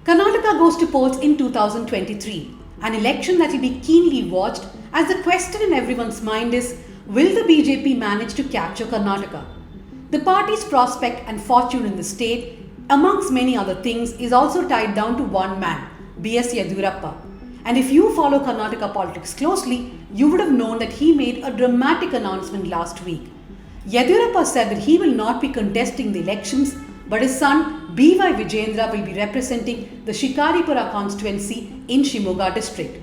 Karnataka goes to polls in 2023, an election that will be keenly watched as the question in everyone's mind is, will the BJP manage to capture Karnataka? The party's prospect and fortune in the state, amongst many other things, is also tied down to one man, B.S. Yediyurappa. And if you follow Karnataka politics closely, you would have known that he made a dramatic announcement last week. Yediyurappa said that he will not be contesting the elections, but his son B.Y. Vijayendra will be representing the Shikaripura constituency in Shimoga district.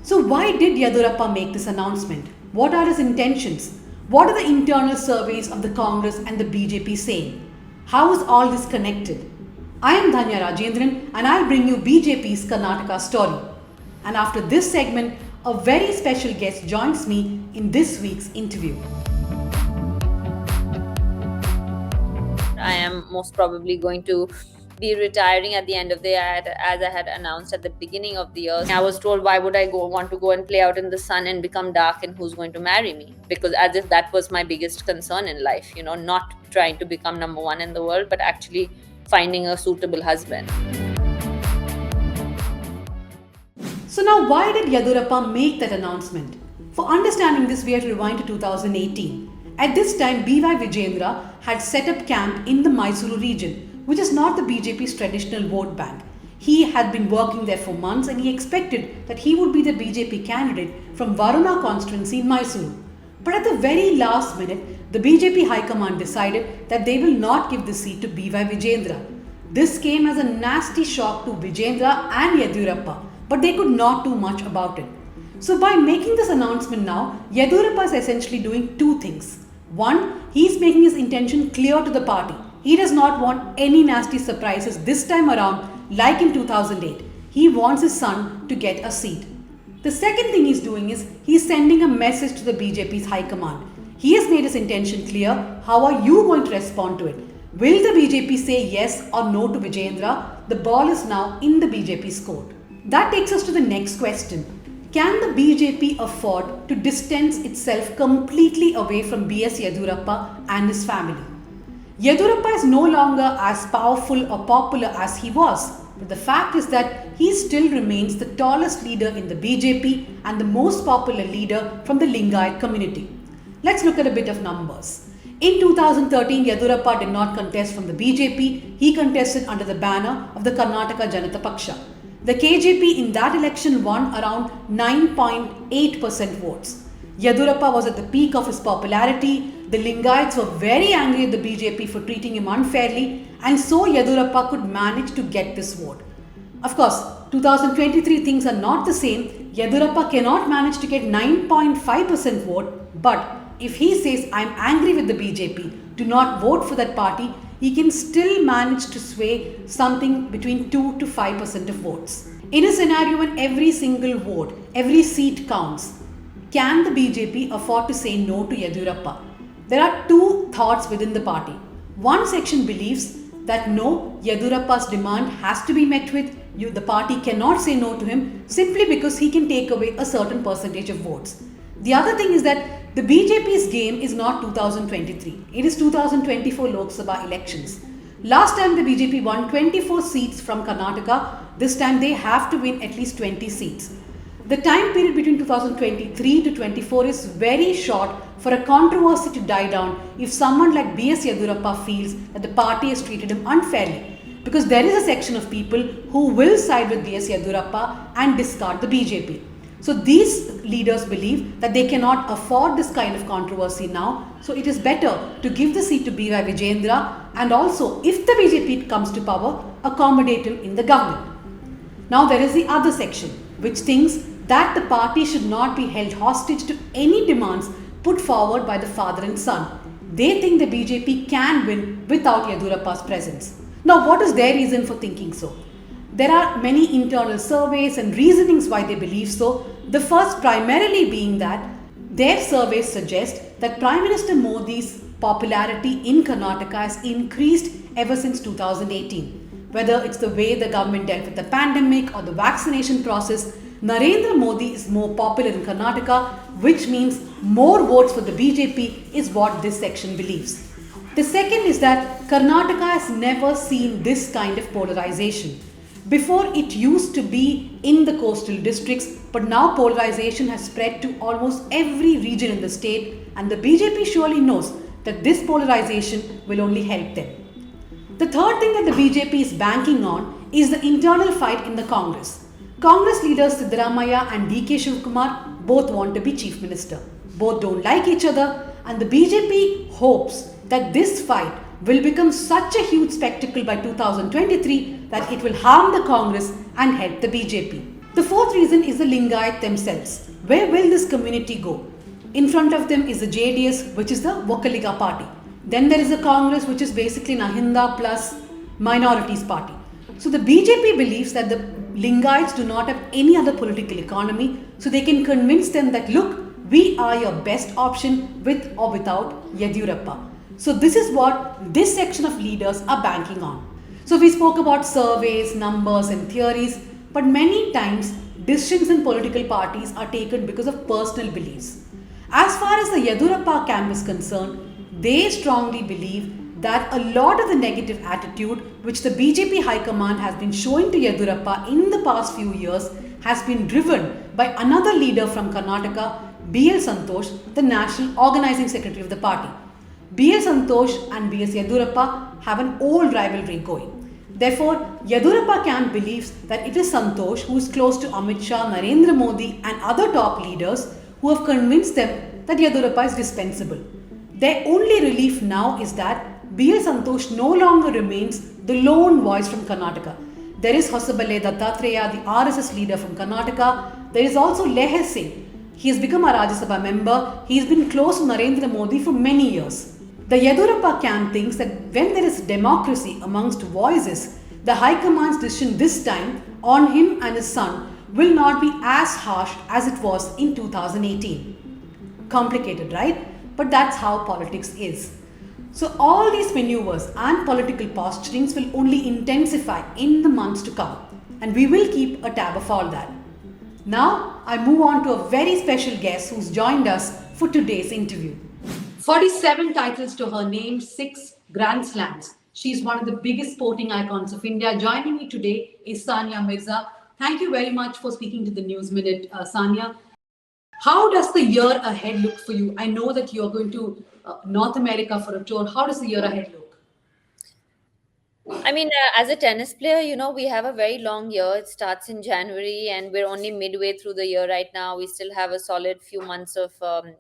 So why did Yediyurappa make this announcement? What are his intentions? What are the internal surveys of the Congress and the BJP saying? How is all this connected? I am Dhanya Rajendran and I'll bring you BJP's Karnataka story. And after this segment, a very special guest joins me in this week's interview. I am most probably going to be retiring at the end of the year, as I had announced at the beginning of the year. I was told, why would I want to go and play out in the sun and become dark, and who's going to marry me? Because as if that was my biggest concern in life, not trying to become number one in the world, but actually finding a suitable husband. So now why did Yediyurappa make that announcement? For understanding this, we have to rewind to 2018. At this time, B.Y. Vijayendra had set up camp in the Mysuru region, which is not the BJP's traditional vote bank. He had been working there for months and he expected that he would be the BJP candidate from Varuna constituency in Mysuru. But at the very last minute, the BJP High Command decided that they will not give the seat to B.Y. Vijayendra. This came as a nasty shock to Vijayendra and Yediyurappa, but they could not do much about it. So by making this announcement now, Yediyurappa is essentially doing two things. One, he is making his intention clear to the party. He does not want any nasty surprises this time around like in 2008. He wants his son to get a seat. The second thing he's doing is he's sending a message to the BJP's High Command. He has made his intention clear. How are you going to respond to it? Will the BJP say yes or no to Vijayendra? The ball is now in the BJP's court. That takes us to the next question. Can the BJP afford to distance itself completely away from B.S. Yediyurappa and his family? Yediyurappa is no longer as powerful or popular as he was, but the fact is that he still remains the tallest leader in the BJP and the most popular leader from the Lingayat community. Let's look at a bit of numbers. In 2013, Yediyurappa did not contest from the BJP, he contested under the banner of the Karnataka Janata Paksha. The KJP in that election won around 9.8% votes. Yediyurappa was at the peak of his popularity. The Lingayats were very angry at the BJP for treating him unfairly, and so Yediyurappa could manage to get this vote. Of course, 2023 things are not the same. Yediyurappa cannot manage to get 9.5% vote, but if he says, I'm angry with the BJP, do not vote for that party, he can still manage to sway something between 2 to 5% of votes. In a scenario when every single vote, every seat counts, can the BJP afford to say no to Yediyurappa? There are two thoughts within the party. One section believes that no, Yediyurappa's demand has to be met with. The party cannot say no to him simply because he can take away a certain percentage of votes. The other thing is that the BJP's game is not 2023. It is 2024 Lok Sabha elections. Last time the BJP won 24 seats from Karnataka. This time they have to win at least 20 seats. The time period between 2023 to 24 is very short for a controversy to die down if someone like B.S. Yediyurappa feels that the party has treated him unfairly. Because there is a section of people who will side with B.S. Yediyurappa and discard the BJP. So these leaders believe that they cannot afford this kind of controversy now. So it is better to give the seat to B.Y. Vijayendra and also, if the BJP comes to power, accommodate him in the government. Now there is the other section which thinks that the party should not be held hostage to any demands put forward by the father and son. They think the BJP can win without Yediyurappa's presence. Now what is their reason for thinking so? There are many internal surveys and reasonings why they believe so. The first primarily being that their surveys suggest that Prime Minister Modi's popularity in Karnataka has increased ever since 2018. Whether it's the way the government dealt with the pandemic or the vaccination process, Narendra Modi is more popular in Karnataka, which means more votes for the BJP is what this section believes. The second is that Karnataka has never seen this kind of polarization. Before, it used to be in the coastal districts, but now polarization has spread to almost every region in the state, and the BJP surely knows that this polarization will only help them. The third thing that the BJP is banking on is the internal fight in the Congress. Congress leaders Siddaramaiah and DK Shivkumar both want to be chief minister. Both don't like each other, and the BJP hopes that this fight will become such a huge spectacle by 2023 that it will harm the Congress and help the BJP. The fourth reason is the Lingayat themselves. Where will this community go? In front of them is the JDS, which is the Vokkaliga party. Then there is a Congress, which is basically Nahinda plus minorities party. So the BJP believes that the Lingayats do not have any other political economy, so they can convince them that look, we are your best option with or without Yediyurappa. So this is what this section of leaders are banking on. So we spoke about surveys, numbers and theories, but many times decisions in political parties are taken because of personal beliefs. As far as the Yediyurappa camp is concerned, they strongly believe that a lot of the negative attitude which the BJP High Command has been showing to Yediyurappa in the past few years has been driven by another leader from Karnataka, B.L. Santosh, the National Organizing Secretary of the party. B.S. Santosh and B.S. Yediyurappa have an old rivalry going. Therefore, Yediyurappa camp believes that it is Santosh who is close to Amit Shah, Narendra Modi and other top leaders who have convinced them that Yediyurappa is dispensable. Their only relief now is that B.S. Santosh no longer remains the lone voice from Karnataka. There is Hosabale Dattatreya, the RSS leader from Karnataka. There is also Leher Singh. He has become a Rajya Sabha member. He has been close to Narendra Modi for many years. The Yediyurappa camp thinks that when there is democracy amongst voices, the High Command's decision this time on him and his son will not be as harsh as it was in 2018. Complicated, right? But that's how politics is. So all these maneuvers and political posturings will only intensify in the months to come, and we will keep a tab of all that. Now I move on to a very special guest who's joined us for today's interview. 47 titles to her name, 6 Grand Slams. She's one of the biggest sporting icons of India. Joining me today is Sania Mirza. Thank you very much for speaking to the News Minute, Sania. How does the year ahead look for you? I know that you're going to North America for a tour. How does the year ahead look? I mean, as a tennis player, we have a very long year. It starts in January, and we're only midway through the year right now. We still have a solid few months of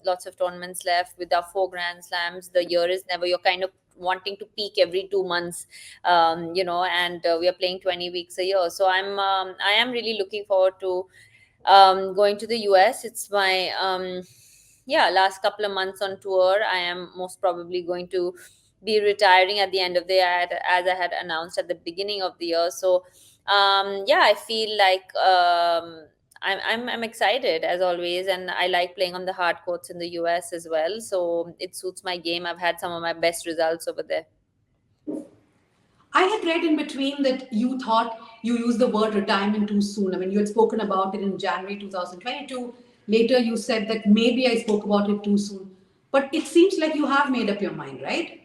lots of tournaments left with our 4 Grand Slams. The year is never, you're kind of wanting to peak every 2 months, and we are playing 20 weeks a year. So I am really looking forward to going to the US. It's my last couple of months on tour. I am most probably going to be retiring at the end of the year, as I had announced at the beginning of the year. So I feel like I'm excited as always, and I like playing on the hard courts in the US as well. So it suits my game. I've had some of my best results over there. I had read in between that you thought you used the word retirement too soon. I mean, you had spoken about it in January 2022. Later, you said that maybe I spoke about it too soon. But it seems like you have made up your mind, right?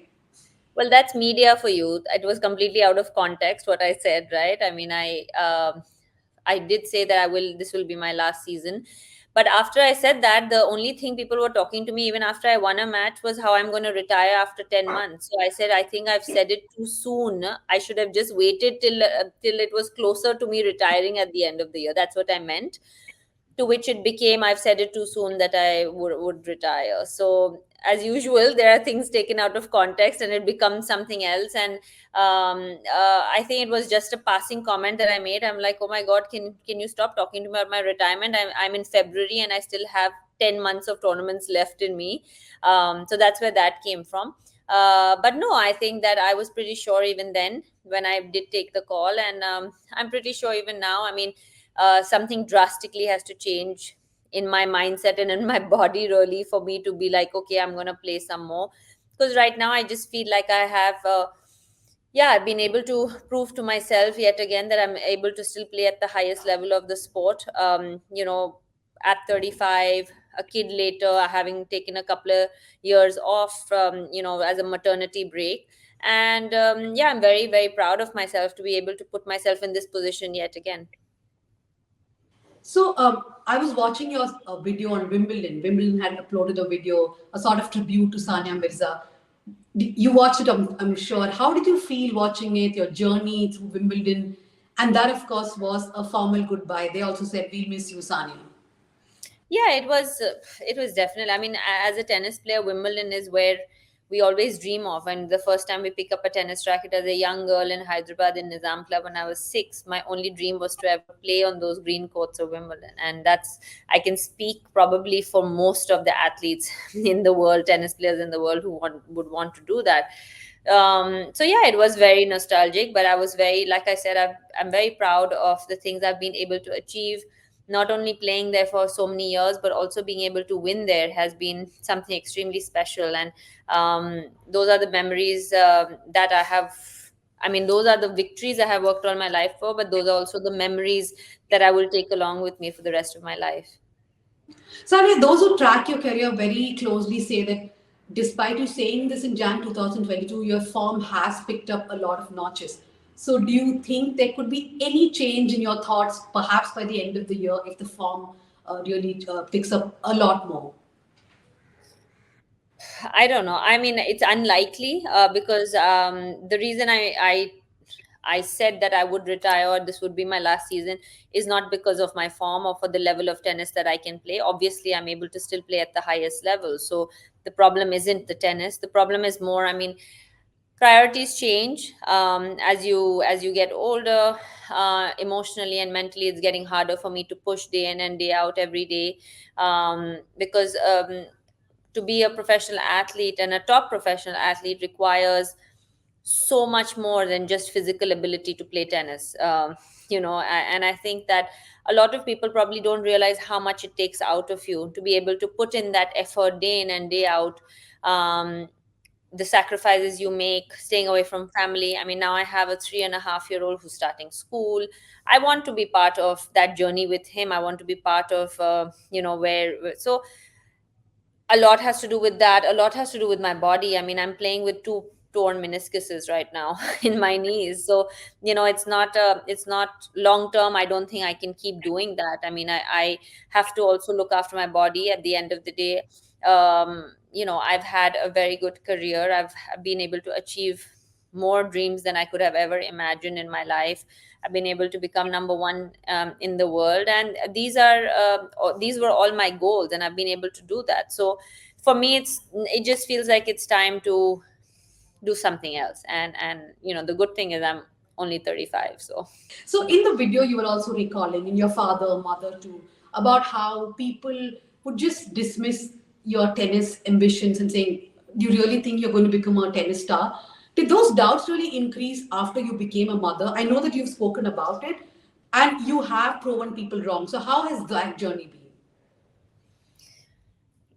Well, that's media for you. It was completely out of context what I said, right? I mean, I did say that I will. This will be my last season. But after I said that, the only thing people were talking to me, even after I won a match, was how I'm going to retire after 10 months. So I said, I think I've said it too soon. I should have just waited till it was closer to me retiring at the end of the year. That's what I meant. To which it became, I've said it too soon that I would retire. So as usual, there are things taken out of context and it becomes something else. And I think it was just a passing comment that I made. I'm like, oh my god, can you stop talking to me about my retirement? I'm in February and I still have 10 months of tournaments left in me. So that's where that came from. But no, I think that I was pretty sure even then when I did take the call, and I'm pretty sure even now. I mean, something drastically has to change in my mindset and in my body, really, for me to be like, okay, I'm going to play some more. Because right now I just feel like I have I've been able to prove to myself yet again that I'm able to still play at the highest level of the sport. At 35, a kid later, having taken a couple of years off, as a maternity break. And yeah, I'm very, very proud of myself to be able to put myself in this position yet again. So I was watching your video on Wimbledon. Wimbledon had uploaded a video, a sort of tribute to Sania Mirza. You watched it, I'm sure. How did you feel watching it? Your journey through Wimbledon, and that, of course, was a formal goodbye. They also said, "We'll miss you, Sania." Yeah, it was definitely, I mean, as a tennis player, Wimbledon is where we always dream of. And the first time we pick up a tennis racket as a young girl in Hyderabad in Nizam Club when I was 6, my only dream was to ever play on those green courts of Wimbledon. And that's, I can speak probably for most of the athletes in the world, tennis players in the world, who would want to do that. So yeah, it was very nostalgic, but I was very, like I said, I'm very proud of the things I've been able to achieve. Not only playing there for so many years, but also being able to win there has been something extremely special. And those are the memories that I have. I mean, those are the victories I have worked all my life for, but those are also the memories that I will take along with me for the rest of my life. Sania, those who track your career very closely say that despite you saying this in Jan 2022, your form has picked up a lot of notches. So, do you think there could be any change in your thoughts, perhaps by the end of the year, if the form really picks up a lot more? I don't know. I mean, it's unlikely because the reason I said that I would retire or this would be my last season is not because of my form or for the level of tennis that I can play. Obviously, I'm able to still play at the highest level. So the problem isn't the tennis. The problem is more, I mean, priorities change as you get older. Emotionally and mentally, it's getting harder for me to push day in and day out every day, because to be a professional athlete and a top professional athlete requires so much more than just physical ability to play tennis. And I think that a lot of people probably don't realize how much it takes out of you to be able to put in that effort day in and day out. The sacrifices you make, staying away from family. I mean, now I have a 3.5-year-old who's starting school. I want to be part of that journey with him. I want to be part of where. So a lot has to do with that. A lot has to do with my body. I mean, I'm playing with two torn meniscuses right now in my knees. So it's not long term. I don't think I can keep doing that. I mean, I have to also look after my body at the end of the day. I've had a very good career. I've been able to achieve more dreams than I could have ever imagined in my life. I've been able to become number one in the world, and these were all my goals, and I've been able to do that. So, for me, it just feels like it's time to do something else. And the good thing is I'm only 35, so. So, in the video, you were also recalling, in your father, mother too, about how people would just dismiss your tennis ambitions and saying, "Do you really think you're going to become a tennis star?" Did those doubts really increase after you became a mother? I know that you've spoken about it and you have proven people wrong. So, how has that journey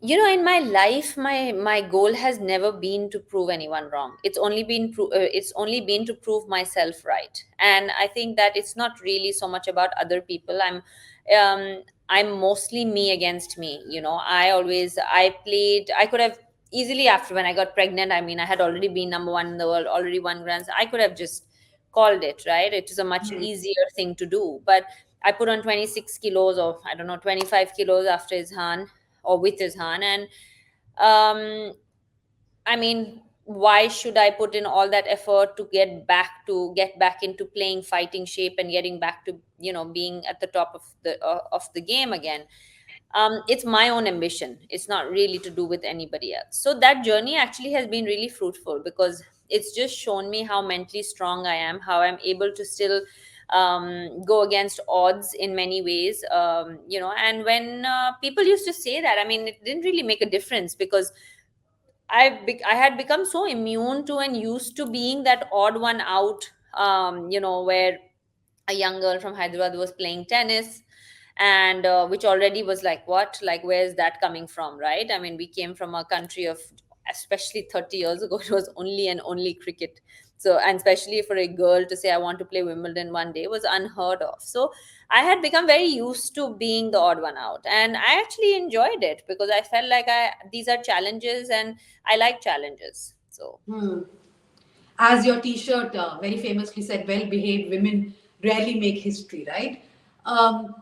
been? In my life, my goal has never been to prove anyone wrong. It's only been to prove myself right. And I think that it's not really so much about other people. I'm mostly me against me. I could have easily, after when I got pregnant, I mean, I had already been number one in the world, already won grands. I could have just called it, right? It is a much easier thing to do. But I put on 26 kilos, or I don't know, 25 kilos after his hand or with his hand. And um I mean, why should I put in all that effort to get back into playing fighting shape and getting back to being at the top of the game again? It's my own ambition. It's not really to do with anybody else. So that journey actually has been really fruitful because it's just shown me how mentally strong I am, how I'm able to still go against odds in many ways. And when people used to say that, I mean, it didn't really make a difference because I had become so immune to and used to being that odd one out, where a young girl from Hyderabad was playing tennis, and which already was like, what? Like, where's that coming from, right? I mean, we came from a country of, especially 30 years ago, it was only and only cricket. So, and especially for a girl to say, I want to play Wimbledon one day was unheard of. So, I had become very used to being the odd one out. And I actually enjoyed it because I felt like these are challenges and I like challenges. So, Hmm. As your T-shirt very famously said, "Well-behaved women rarely make history." Right? Um,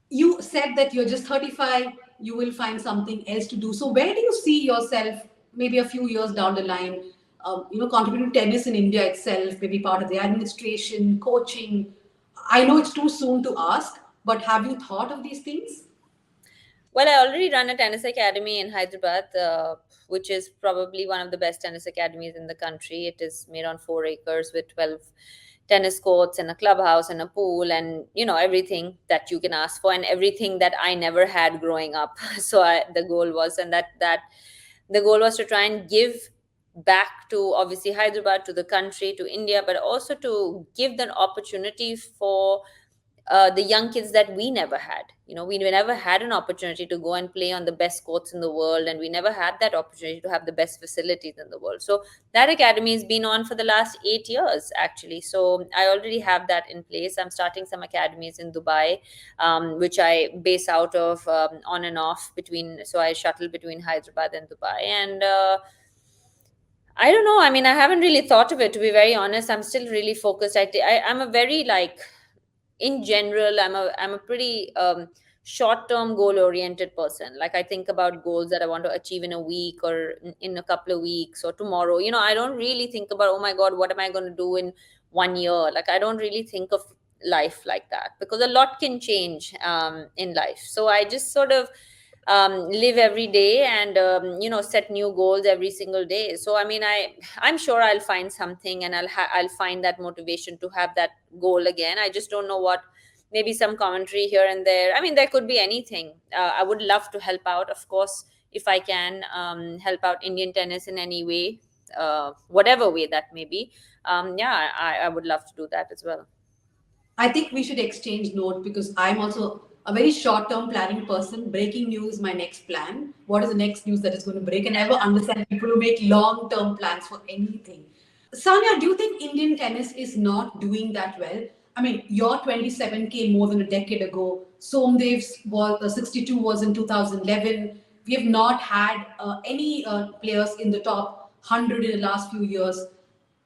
you said that you're just 35. You will find something else to do. So, where do you see yourself? Maybe a few years down the line, contributing to tennis in India itself, maybe part of the administration, coaching. I know it's too soon to ask, but have you thought of these things? Well, I already run a tennis academy in Hyderabad, which is probably one of the best tennis academies in the country. It is made on 4 acres with 12 tennis courts and a clubhouse and a pool and everything that you can ask for and everything that I never had growing up. So the goal was, and that the goal was to try and give back to obviously Hyderabad, to the country, to India, but also to give the opportunity for the young kids that we never had. We never had an opportunity to go and play on the best courts in the world, and we never had that opportunity to have the best facilities in the world. So that academy has been on for the last 8 years, actually. So I already have that in place. I'm starting some academies in Dubai, which I base out of on and off between. So I shuttle between Hyderabad and Dubai, and I don't know. I mean, I haven't really thought of it, to be very honest. I'm still really focused. I'm a very like in general, I'm a pretty short term goal oriented person. Like, I think about goals that I want to achieve in a week or in a couple of weeks or tomorrow. I don't really think about, oh my god, what am I going to do in 1 year. Like, I don't really think of life like that, because a lot can change in life. So I just sort of live every day and set new goals every single day. So I mean, I'm sure I'll find something, and I'll find that motivation to have that goal again. I just don't know what. Maybe some commentary here and there. I mean, there could be anything. I would love to help out, of course, if I can help out Indian tennis in any way, whatever way that may be. Yeah, I would love to do that as well. I think we should exchange note because I'm also a very short-term planning person. Breaking news is my next plan. What is the next news that is going to break? And I never understand people who make long-term plans for anything. Sanya, do you think Indian tennis is not doing that well? I mean, your 27 came more than a decade ago. Somdev's was 62 was in 2011. We have not had any players in the top 100 in the last few years.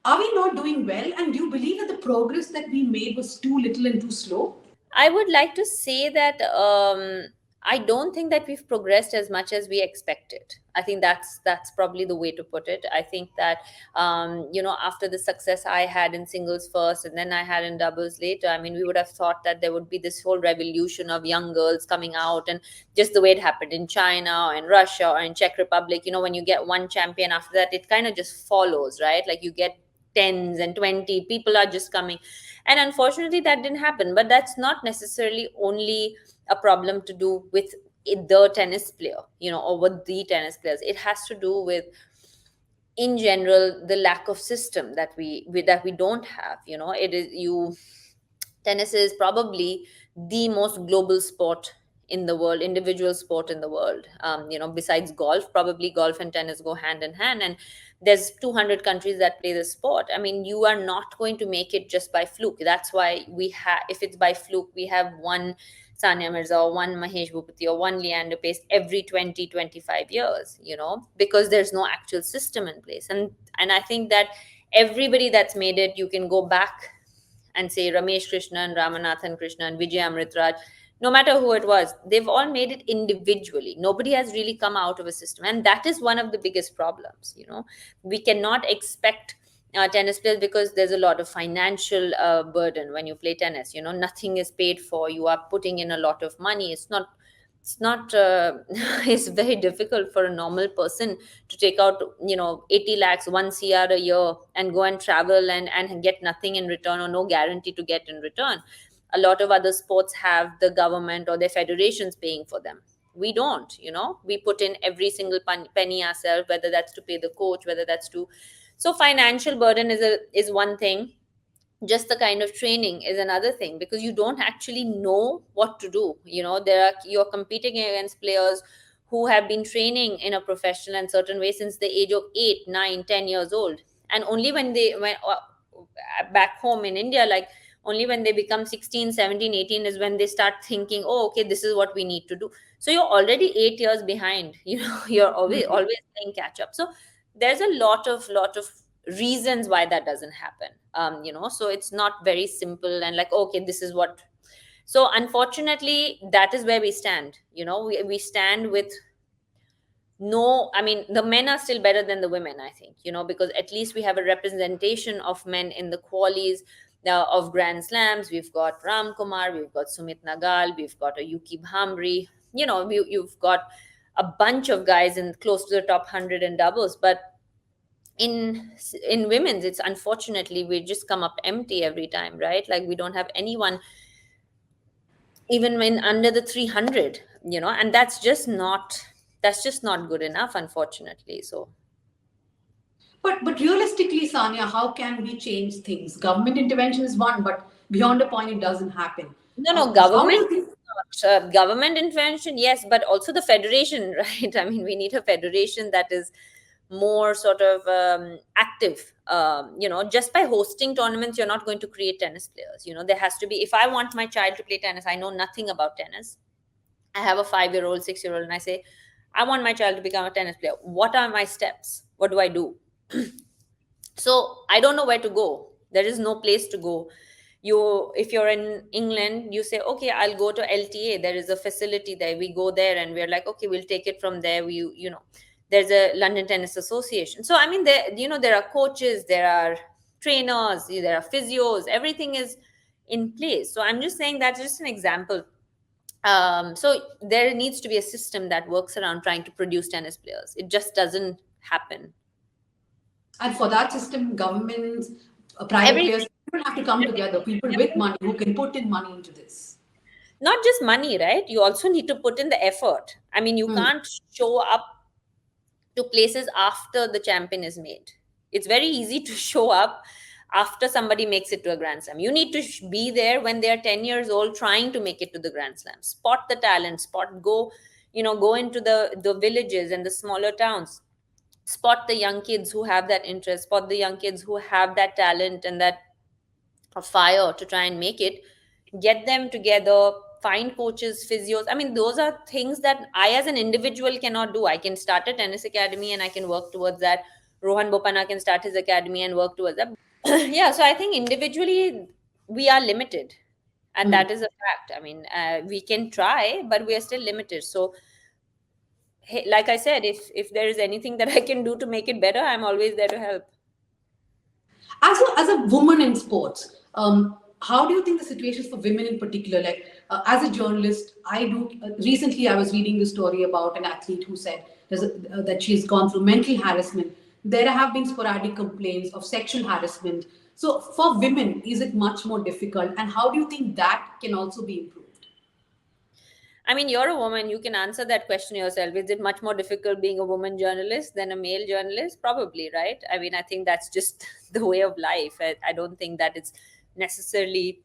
Are we not doing well? And do you believe that the progress that we made was too little and too slow? I would like to say that I don't think that we've progressed as much as we expected. I think that's probably the way to put it. I think that after the success I had in singles first, and then I had in doubles later. I mean, we would have thought that there would be this whole revolution of young girls coming out, and just the way it happened in China or in Russia or in Czech Republic. When you get one champion, after that it kind of just follows, right? Like, you get tens and 20 people are just coming, and unfortunately that didn't happen. But that's not necessarily only a problem to do with the tennis player, or with the tennis players. It has to do with, in general, the lack of system that we don't have. It is you Tennis is probably the most global sport in the world, individual sport in the world. Besides golf, probably golf and tennis go hand in hand, and there's 200 countries that play the sport. I mean, you are not going to make it just by fluke. That's why we have, if it's by fluke, we have one Sania Mirza or one Mahesh Bhupathi or one Leander Pace every 20-25 years, because there's no actual system in place. And I think that everybody that's made it, you can go back and say Ramesh Krishnan, Ramanathan Krishnan, Vijay Amritraj, no matter who it was, they've all made it individually. Nobody has really come out of a system. And that is one of the biggest problems. We cannot expect tennis players, because there's a lot of financial burden when you play tennis. Nothing is paid for. You are putting in a lot of money. It's not it's very difficult for a normal person to take out 80 lakhs 1 crore a year and go and travel and get nothing in return, or no guarantee to get in return. A lot of other sports have the government or their federations paying for them. We don't. We put in every single penny ourselves, whether that's to pay the coach, whether that's to. So financial burden is one thing. Just the kind of training is another thing, because you don't actually know what to do. You're competing against players who have been training in a professional and certain way since the age of 8, 9, 10 years old, and only when they went back home in India, like, only when they become 16, 17, 18 is when they start thinking, oh, okay, this is what we need to do. So you're already 8 years behind. You're always playing catch up. So there's a lot of reasons why that doesn't happen. So it's not very simple and like, okay, this is what. So unfortunately, that is where we stand. We stand with no, I mean, the men are still better than the women, I think, because at least we have a representation of men in the qualies of Grand Slams. We've got Ram Kumar, we've got Sumit Nagal, we've got a Yuki Bhamri. You've got a bunch of guys in close to the top 100 in doubles. But in women's, it's unfortunately we just come up empty every time, right? Like, we don't have anyone even when under the 300, and that's just not good enough, unfortunately. So But realistically, Sanya, how can we change things? Government intervention is one, but beyond a point, it doesn't happen. no, no, How do government you think? government intervention, yes, but also the federation, right? I mean, we need a federation that is more sort of active. Just by hosting tournaments, you're not going to create tennis players. There has to be, if I want my child to play tennis, I know nothing about tennis. I have a 5-year-old, 6-year-old, and I say, I want my child to become a tennis player. What are my steps? What do I do? So I don't know where to go. There is no place to go. If you're in England, you say, okay, I'll go to LTA. There is a facility there. We go there and we're like, okay, we'll take it from there. There's a London Tennis Association. So I mean, there are coaches, there are trainers, there are physios. Everything is in place. So I'm just saying that's just an example. So there needs to be a system that works around trying to produce tennis players. It just doesn't happen. And for that system, governments, private Every players, people have to come together. People with money who can put in money into this. Not just money, right? You also need to put in the effort. I mean, you Hmm. can't show up to places after the champion is made. It's very easy to show up after somebody makes it to a Grand Slam. You need to be there when they are 10 years old trying to make it to the Grand Slam. Spot the talent, go into the villages and the smaller towns. Spot the young kids who have that interest, spot the young kids who have that talent and that fire to try and make it. Get them together, find coaches, physios. I mean, those are things that I as an individual cannot do. I can start a tennis academy and I can work towards that. Rohan Bopana can start his academy and work towards that. Yeah, so I think individually we are limited, and Hmm. that is a fact. I mean, we can try, but we are still limited. So hey, like I said, if there is anything that I can do to make it better, I'm always there to help. As a woman in sports, how do you think the situation is for women in particular? Like, as a journalist, I do. Recently, I was reading the story about an athlete who said that she's gone through mental harassment. There have been sporadic complaints of sexual harassment. So, for women, is it much more difficult? And how do you think that can also be improved? I mean, you're a woman, you can answer that question yourself. Is it much more difficult being a woman journalist than a male journalist? Probably, right? I mean, I think that's just the way of life. I don't think that it's necessarily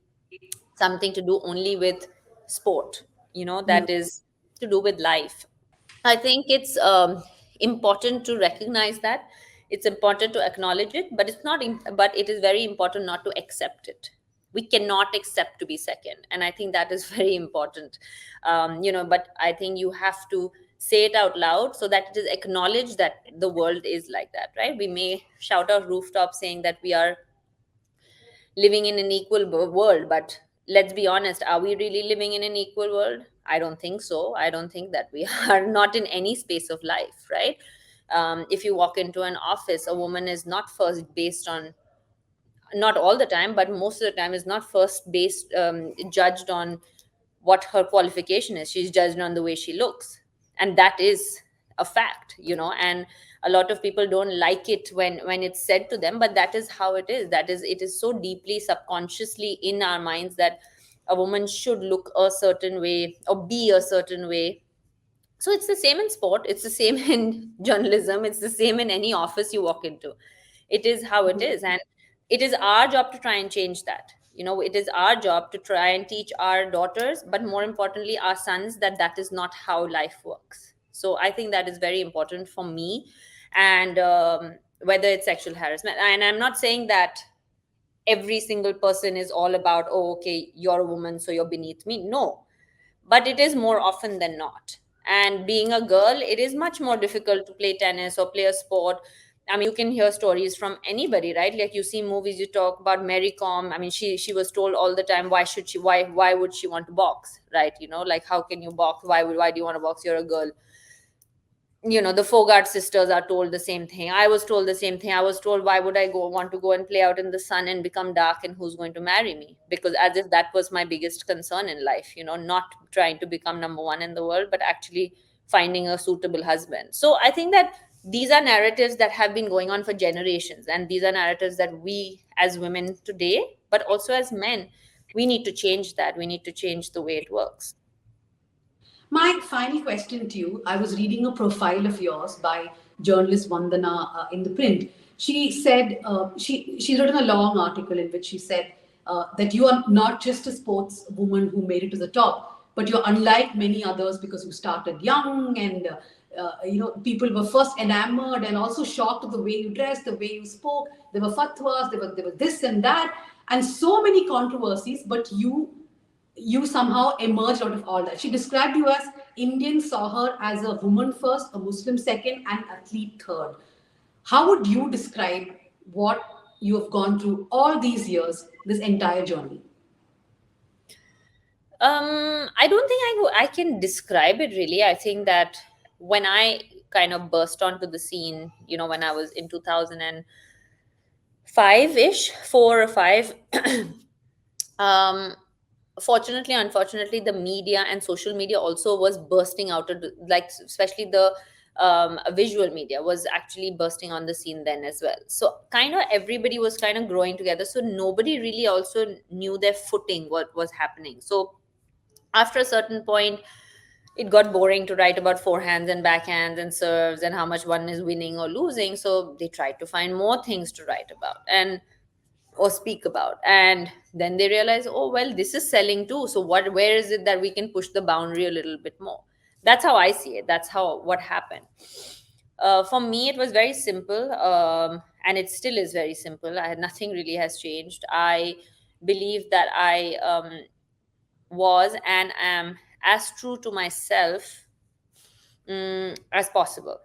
something to do only with sport. Hmm. That is to do with life. I think it's important to recognize that. It's important to acknowledge it, but but it is very important not to accept it. We cannot accept to be second, and I think that is very important. But I think you have to say it out loud so that it is acknowledged that the world is like that, right? We may shout out rooftop saying that we are living in an equal world, but let's be honest, are we really living in an equal world? I don't think so. I don't think that we are, not in any space of life, right? If you walk into an office, a woman is not first based on, not all the time, but most of the time is not first based judged on what her qualification is. She's judged on the way she looks, and that is a fact. And a lot of people don't like it when it's said to them, but that is how it is. It is so deeply subconsciously in our minds that a woman should look a certain way or be a certain way. So it's the same in sport, it's the same in journalism, it's the same in any office you walk into. It is how it is, and it is our job to try and change that. It is our job to try and teach our daughters, but more importantly our sons, that that is not how life works. So I think that is very important for me. And whether it's sexual harassment, and I'm not saying that every single person is all about, oh, okay, you're a woman so you're beneath me. No, but it is more often than not. And being a girl, it is much more difficult to play tennis or play a sport I mean, you can hear stories from anybody, right? Like you see movies, you talk about Mary Com. I mean, she was told all the time, why would she want to box, right? Like, how can you box? Why do you want to box? You're a girl. The Fogart sisters are told the same thing. I was told the same thing. I was told, why would I want to go and play out in the sun and become dark, and who's going to marry me? Because as if that was my biggest concern in life, not trying to become number one in the world, but actually finding a suitable husband. So I think that these are narratives that have been going on for generations, and these are narratives that we as women today, but also as men, we need to change that. We need to change the way it works. My final question to you, I was reading a profile of yours by journalist Vandana in the print. She said, she wrote in a long article in which she said that you are not just a sports woman who made it to the top, but you're unlike many others because you started young and people were first enamored and also shocked of the way you dressed, the way you spoke. There were fatwas, there were this and that, and so many controversies, but you somehow emerged out of all that. She described you as Indians saw her as a woman first, a Muslim second, and athlete third. How would you describe what you have gone through all these years, this entire journey? I don't think I can describe it really. I think that when I kind of burst onto the scene, when I was in 2005 ish, 4 or 5, um, fortunately, unfortunately, the media and social media also was bursting out of like, especially the visual media was actually bursting on the scene then as well. So kind of everybody was kind of growing together. So nobody really also knew their footing, what was happening. So after a certain point, it got boring to write about forehands and backhands and serves and how much one is winning or losing. So they tried to find more things to write about and or speak about. And then they realize, oh well, this is selling too. So where is it that we can push the boundary a little bit more? That's how I see it. That's how what happened. For me, it was very simple, and it still is very simple. I had nothing really has changed. I believe that I was and am as true to myself as possible,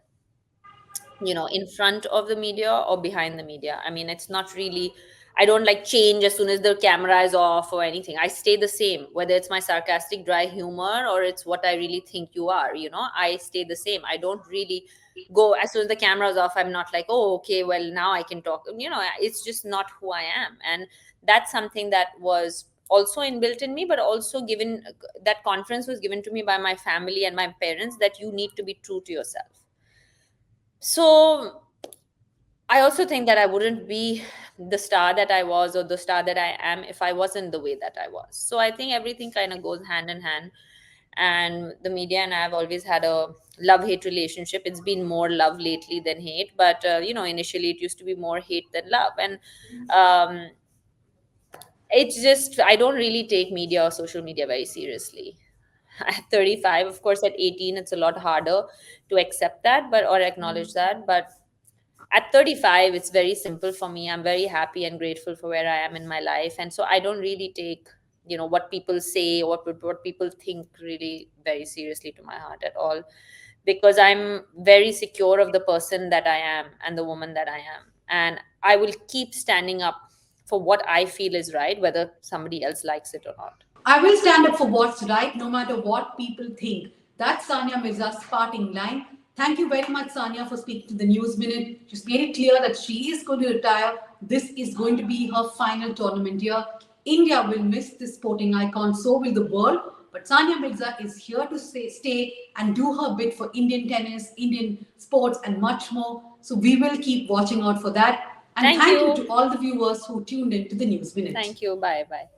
in front of the media or behind the media. I mean, it's not really, I don't like change as soon as the camera is off or anything. I stay the same, whether it's my sarcastic dry humor or it's what I really think you are. I stay the same. I don't really go as soon as the camera is off. I'm not like, oh okay, well now I can talk. It's just not who I am. And that's something that was also inbuilt in me, but also given, that conference was given to me by my family and my parents, that you need to be true to yourself. So I also think that I wouldn't be the star that I was or the star that I am if I wasn't the way that I was. So I think everything kind of goes hand in hand. And the media and I have always had a love hate relationship. It's been more love lately than hate. But, initially it used to be more hate than love. And um, it's just, I don't really take media or social media very seriously. At 35, of course, at 18, it's a lot harder to accept that, or acknowledge that. But at 35, it's very simple for me. I'm very happy and grateful for where I am in my life. And so I don't really take, what people say or what people think really very seriously to my heart at all, because I'm very secure of the person that I am and the woman that I am. And I will keep standing up for what I feel is right, whether somebody else likes it or not. I will stand up for what's right, no matter what people think. That's Sania Mirza's parting line. Thank you very much, Sania, for speaking to the News Minute. She's made it clear that she is going to retire. This is going to be her final tournament year. India will miss this sporting icon, so will the world. But Sania Mirza is here to stay and do her bit for Indian tennis, Indian sports, and much more. So we will keep watching out for that. And Thank thank you. you to all the viewers who tuned in to the News Minute. Thank you. Bye. Bye.